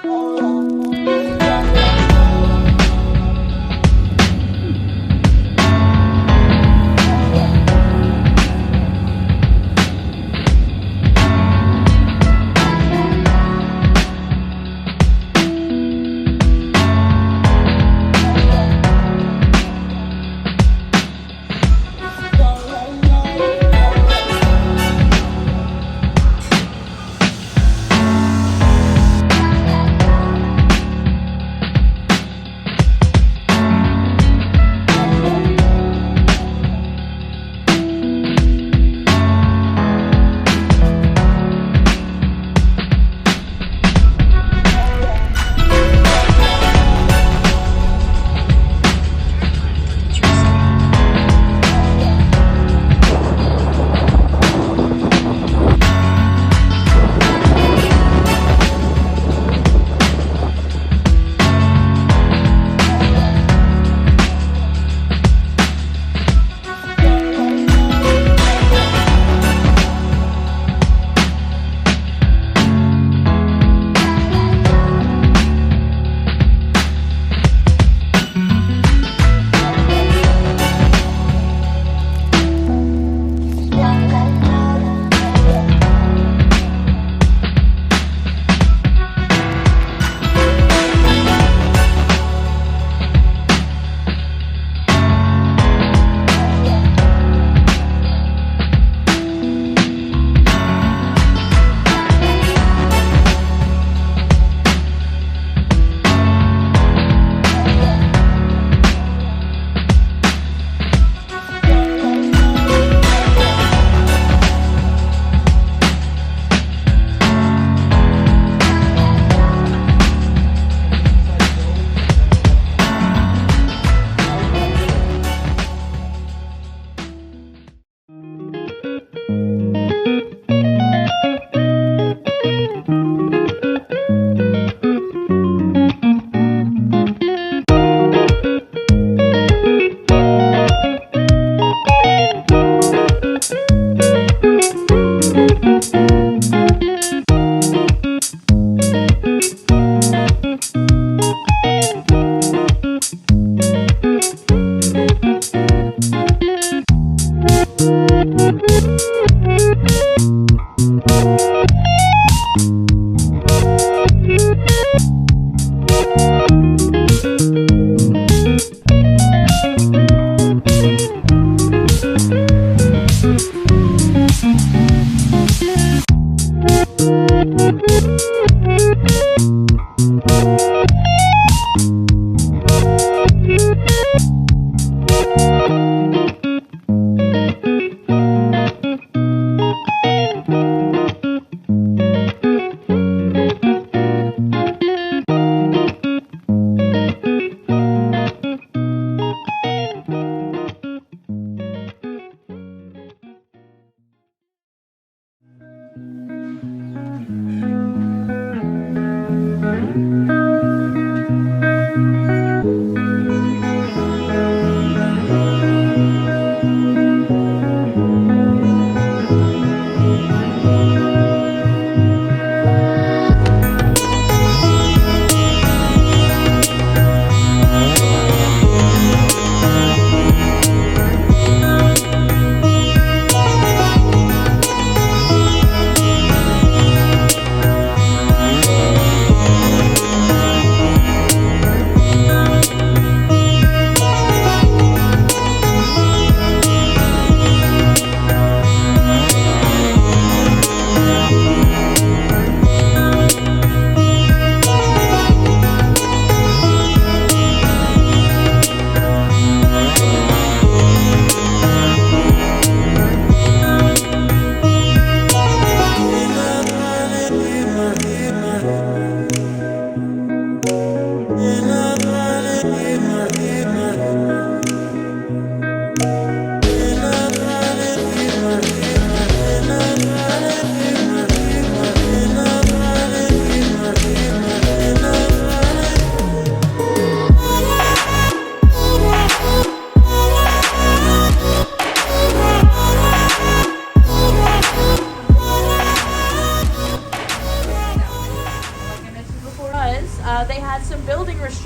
Oh,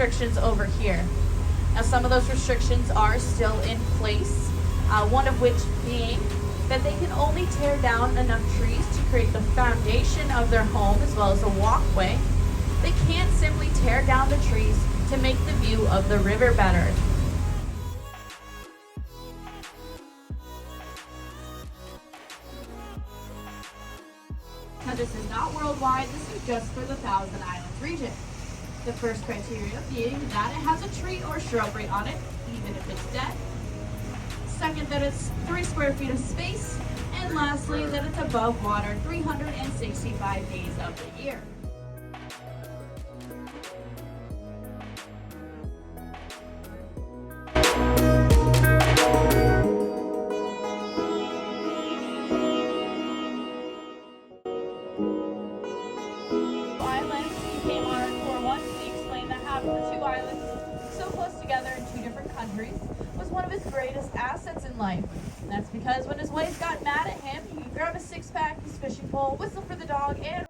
restrictions over here. Now, some of those restrictions are still in place, one of which being that they can only tear down enough trees to create the foundation of their home as well as a walkway. They can't simply tear down the trees to make the view of the river better. Now, this is not worldwide, this is just for the Thousand Islands region. The first criteria being that it has a tree or shrubbery on it, even if it's dead. Second, that it's 3 square feet of space. And lastly, that it's above water 365 days of the year. The 2 islands so close together in 2 different countries was one of his greatest assets in life. And that's because when his wife got mad at him, he grabbed a 6-pack, his fishing pole, whistle for the dog, and